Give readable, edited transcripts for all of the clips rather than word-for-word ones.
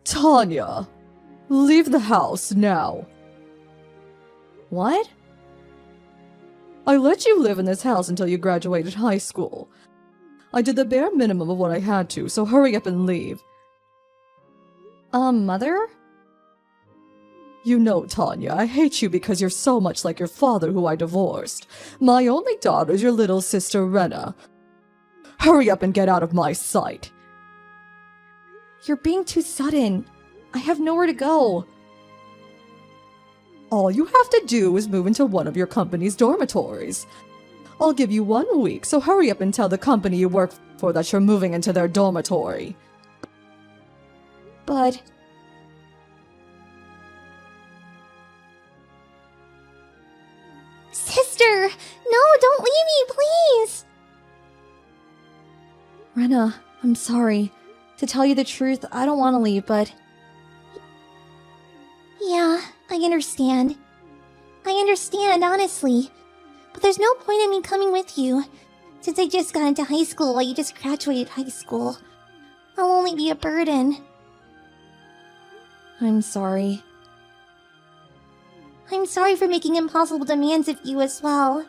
Tanya, leave the house now. What? I let you live in this house until you graduated high school. I did the bare minimum of what I had to, so hurry up and leave. Mother? You know, Tanya, I hate you because you're so much like your father who I divorced. My only daughter is your little sister, Rena. Hurry up and get out of my sight. You're being too sudden. I have nowhere to go. All you have to do is move into one of your company's dormitories. I'll give you 1 week, so hurry up and tell the company you work for that you're moving into their dormitory. But... Sister! No, don't leave me, please! Rena, I'm sorry. To tell you the truth, I don't want to leave, but... Yeah, I understand. I understand, honestly. But there's no point in me coming with you, since I just got into high school while you just graduated high school. I'll only be a burden. I'm sorry. I'm sorry for making impossible demands of you as well.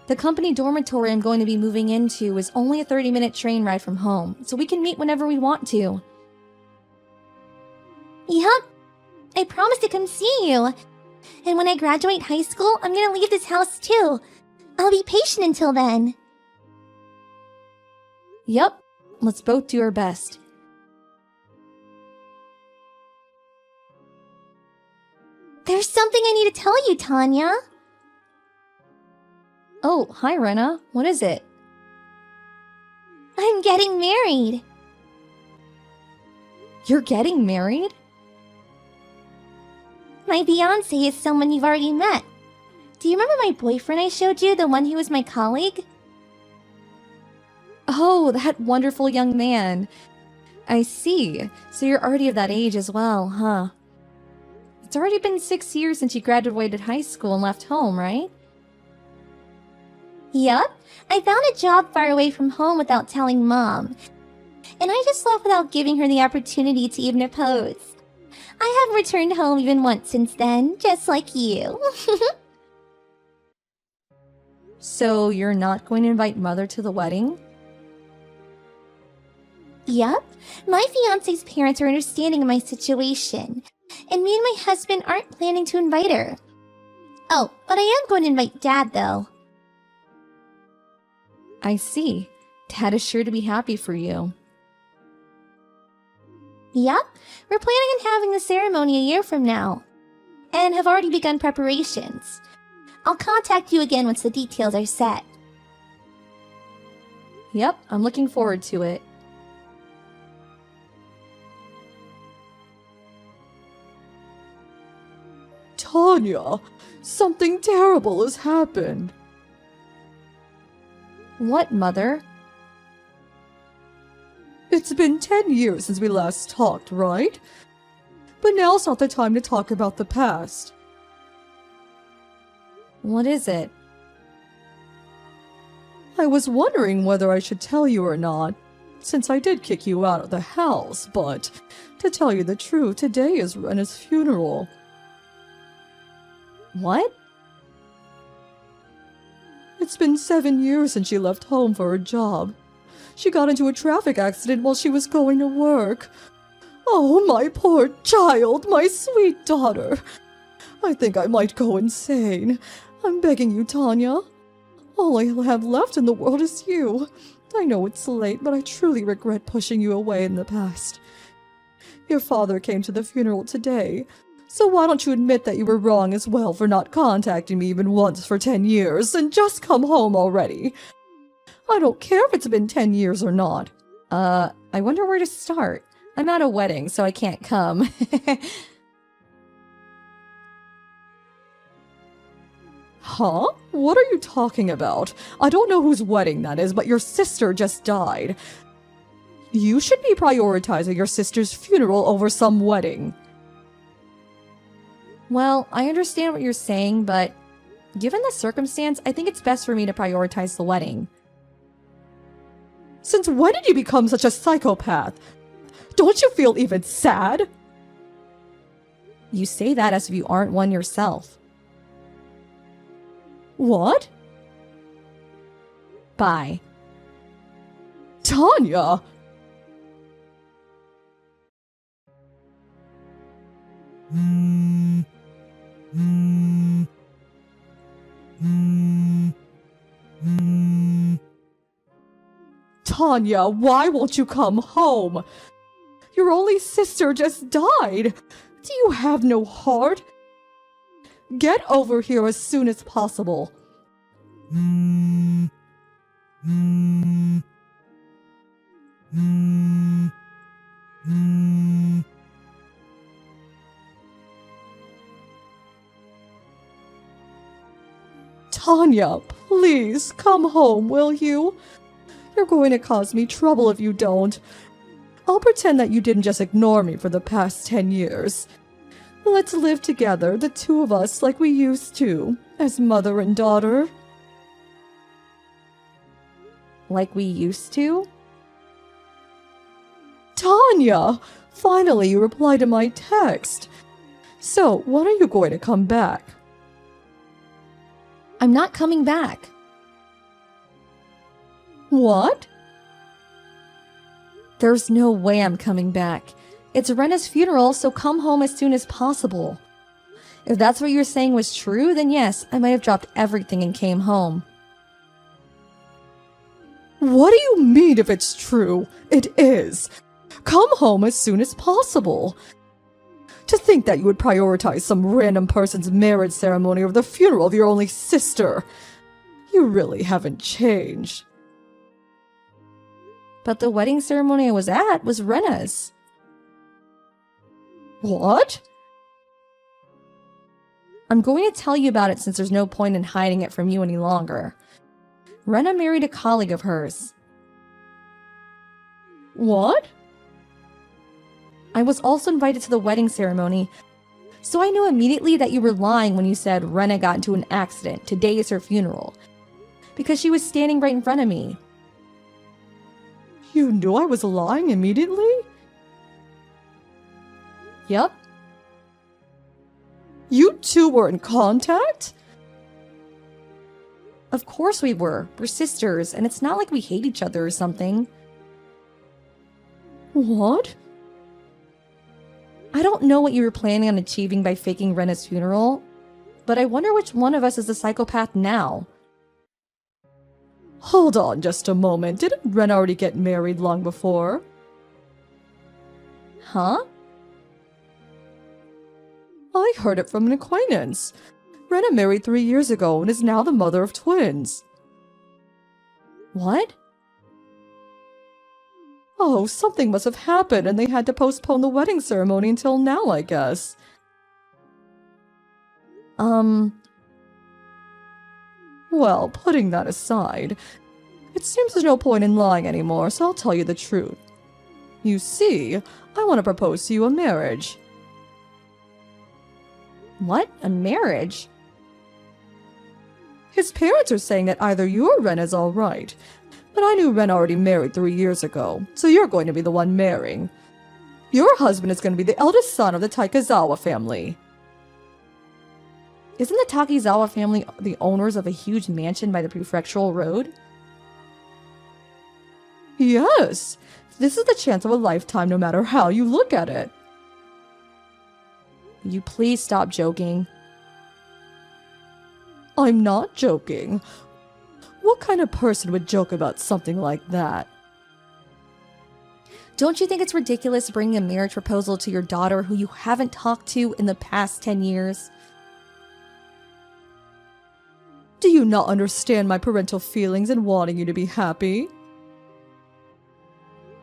The company dormitory I'm going to be moving into is only a 30-minute train ride from home, so we can meet whenever we want to. Yup. I promise to come see you. And when I graduate high school, I'm gonna leave this house too. I'll be patient until then. Yup. Let's both do our best. There's something I need to tell you, Tanya. Oh, hi, Rena. What is it? I'm getting married. You're getting married? My fiancé is someone you've already met. Do you remember my boyfriend I showed you, the one who was my colleague? Oh, that wonderful young man. I see. So you're already of that age as well, huh? It's already been 6 years since you graduated high school and left home, right? Yup. I found a job far away from home without telling Mom. And I just left without giving her the opportunity to even oppose. I haven't returned home even once since then, just like you. So you're not going to invite Mother to the wedding? Yup. My fiancé's parents are understanding of my situation. And me and my husband aren't planning to invite her. Oh, but I am going to invite Dad, though. I see. Dad is sure to be happy for you. Yup. We're planning on having the ceremony a year from now. And have already begun preparations. I'll contact you again once the details are set. Yep, I'm looking forward to it. Tanya, something terrible has happened. What, Mother? It's been 10 years since we last talked, right? But now's not the time to talk about the past. What is it? I was wondering whether I should tell you or not, since I did kick you out of the house, but to tell you the truth, today is Rena's funeral. What? It's been 7 years since she left home for her job. She got into a traffic accident while she was going to work. Oh, my poor child, my sweet daughter. I think I might go insane. I'm begging you, Tanya. All I have left in the world is you. I know it's late, but I truly regret pushing you away in the past. Your father came to the funeral today, so why don't you admit that you were wrong as well for not contacting me even once for 10 years, and just come home already? I don't care if it's been 10 years or not. I wonder where to start. I'm at a wedding, so I can't come. Huh? What are you talking about? I don't know whose wedding that is, but your sister just died. You should be prioritizing your sister's funeral over some wedding. Well, I understand what you're saying, but given the circumstance, I think it's best for me to prioritize the wedding. Since when did you become such a psychopath? Don't you feel even sad? You say that as if you aren't one yourself. What? Bye. Tanya! Tanya, why won't you come home? Your only sister just died. Do you have no heart? Get over here as soon as possible. Tanya, please come home, will you? You're going to cause me trouble if you don't. I'll pretend that you didn't just ignore me for the past 10 years. Let's live together, the two of us, like we used to, as mother and daughter. Like we used to? Tanya! Finally, you replied to my text. So, when are you going to come back? I'm not coming back. What? There's no way I'm coming back. It's Rena's funeral, so come home as soon as possible. If that's what you're saying was true, then yes, I might have dropped everything and came home. What do you mean if it's true? It is. Come home as soon as possible. To think that you would prioritize some random person's marriage ceremony over the funeral of your only sister. You really haven't changed. But the wedding ceremony I was at was Rena's. What? I'm going to tell you about it since there's no point in hiding it from you any longer. Rena married a colleague of hers. What? I was also invited to the wedding ceremony, so I knew immediately that you were lying when you said Rena got into an accident. Today is her funeral. Because she was standing right in front of me. You knew I was lying immediately? Yup. You two were in contact? Of course we were. We're sisters, and it's not like we hate each other or something. What? I don't know what you were planning on achieving by faking Rena's funeral, but I wonder which one of us is a psychopath now. Hold on just a moment. Didn't Ren already get married long before? Huh? I heard it from an acquaintance. Rena married 3 years ago and is now the mother of twins. What? Oh, something must have happened and they had to postpone the wedding ceremony until now, I guess. Well, putting that aside, it seems there's no point in lying anymore, so I'll tell you the truth. You see, I want to propose to you a marriage. What? A marriage? His parents are saying that either you or Ren is alright, but I knew Ren already married 3 years ago, so you're going to be the one marrying. Your husband is going to be the eldest son of the Taikazawa family. Isn't the Takizawa family the owners of a huge mansion by the prefectural road? Yes, this is the chance of a lifetime no matter how you look at it. Will you please stop joking? I'm not joking. What kind of person would joke about something like that? Don't you think it's ridiculous bringing a marriage proposal to your daughter who you haven't talked to in the past 10 years? Do you not understand my parental feelings and wanting you to be happy?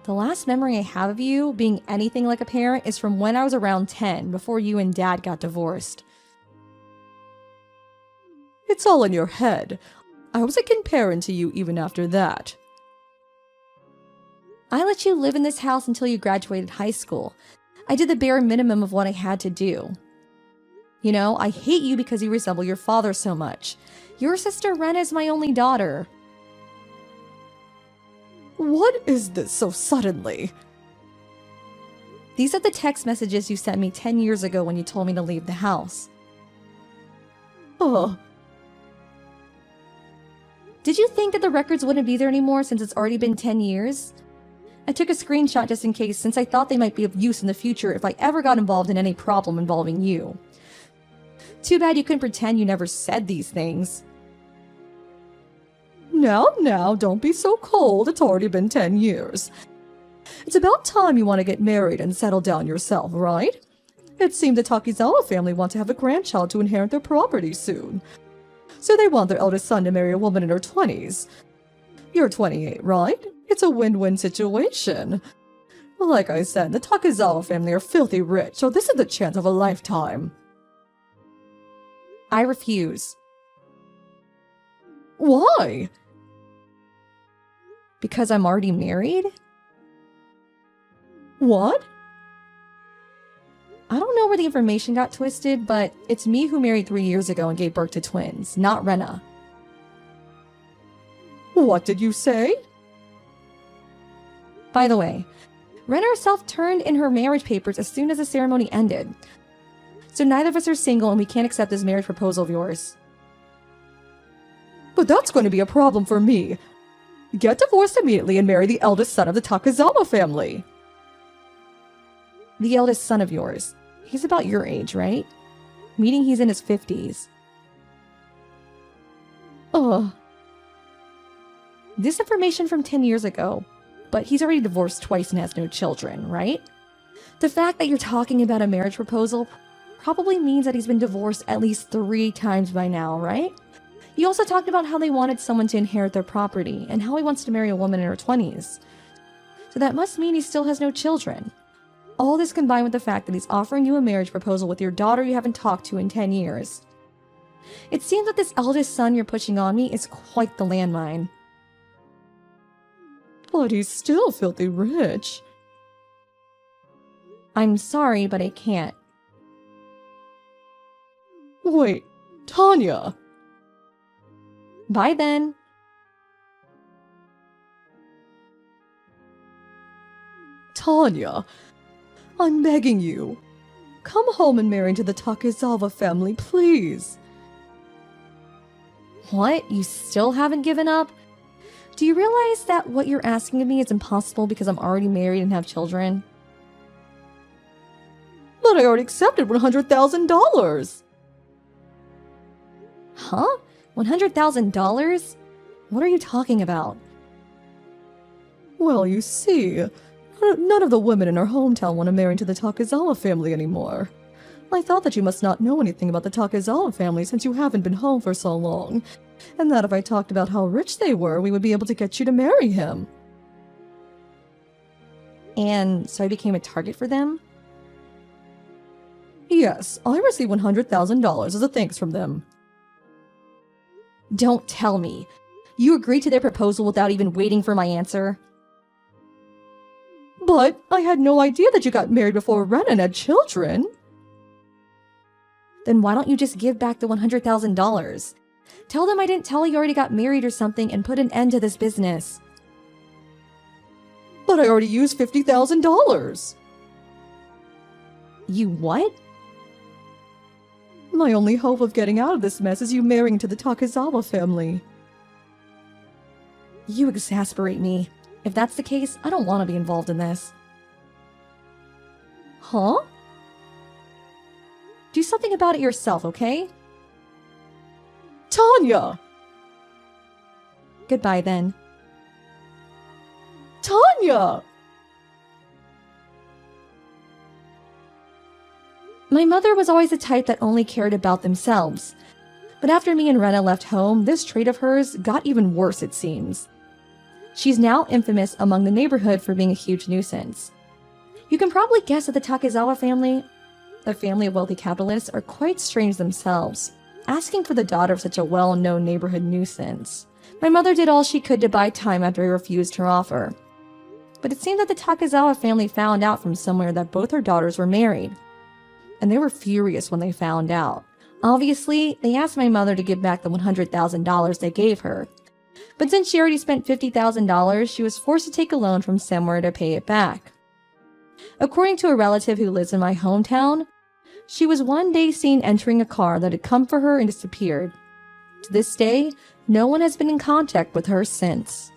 The last memory I have of you being anything like a parent is from when I was around 10, before you and Dad got divorced. It's all in your head. I was a good parent to you even after that. I let you live in this house until you graduated high school. I did the bare minimum of what I had to do. You know, I hate you because you resemble your father so much. Your sister Rena is my only daughter. What is this so suddenly? These are the text messages you sent me 10 years ago when you told me to leave the house. Oh, Did you think that the records wouldn't be there anymore since it's already been 10 years? I took a screenshot just in case, since I thought they might be of use in the future if I ever got involved in any problem involving you. Too bad you couldn't pretend you never said these things. now, don't be so cold. It's already been 10 years. It's about time you want to get married and settle down yourself, right? It seemed the Takizawa family want to have a grandchild to inherit their property soon. So they want their eldest son to marry a woman in her 20s. You're 28, right? It's a win-win situation. Like I said, the Takizawa family are filthy rich, so this is the chance of a lifetime. I refuse. Why? Because I'm already married? What? I don't know where the information got twisted, but it's me who married 3 years ago and gave birth to twins, not Rena. What did you say? By the way, Rena herself turned in her marriage papers as soon as the ceremony ended. So neither of us are single and we can't accept this marriage proposal of yours. But that's going to be a problem for me. Get divorced immediately and marry the eldest son of the Takizawa family. The eldest son of yours. He's about your age, right? Meaning he's in his 50s. Ugh. This information from 10 years ago, but he's already divorced twice and has no children, right? The fact that you're talking about a marriage proposal probably means that he's been divorced at least 3 times by now, right? You also talked about how they wanted someone to inherit their property and how he wants to marry a woman in her 20s. So that must mean he still has no children. All this combined with the fact that he's offering you a marriage proposal with your daughter you haven't talked to in 10 years. It seems that this eldest son you're pushing on me is quite the landmine. But he's still filthy rich. I'm sorry, but I can't. Wait, Tanya. Bye then. Tanya, I'm begging you. Come home and marry into the Takizawa family, please. What? You still haven't given up? Do you realize that what you're asking of me is impossible because I'm already married and have children? But I already accepted $100,000. Huh? $100,000? What are you talking about? Well, you see, none of the women in our hometown want to marry into the Takizawa family anymore. I thought that you must not know anything about the Takizawa family since you haven't been home for so long, and that if I talked about how rich they were, we would be able to get you to marry him. And so I became a target for them? Yes, I received $100,000 as a thanks from them. Don't tell me. You agreed to their proposal without even waiting for my answer? But I had no idea that you got married before Renan had children. Then why don't you just give back the $100,000? Tell them I didn't tell you already got married or something and put an end to this business. But I already used $50,000. You what? My only hope of getting out of this mess is you marrying into the Takizawa family. You exasperate me. If that's the case, I don't want to be involved in this. Huh? Do something about it yourself, okay? Tanya! Goodbye then. Tanya! My mother was always the type that only cared about themselves. But after me and Rena left home, this trait of hers got even worse, it seems. She's now infamous among the neighborhood for being a huge nuisance. You can probably guess that the Takizawa family, a family of wealthy capitalists, are quite strange themselves, asking for the daughter of such a well-known neighborhood nuisance. My mother did all she could to buy time after I refused her offer. But it seemed that the Takizawa family found out from somewhere that both her daughters were married. And they were furious when they found out. Obviously, they asked my mother to give back the $100,000 they gave her. But since she already spent $50,000, she was forced to take a loan from somewhere to pay it back. According to a relative who lives in my hometown, she was one day seen entering a car that had come for her and disappeared. To this day, no one has been in contact with her since.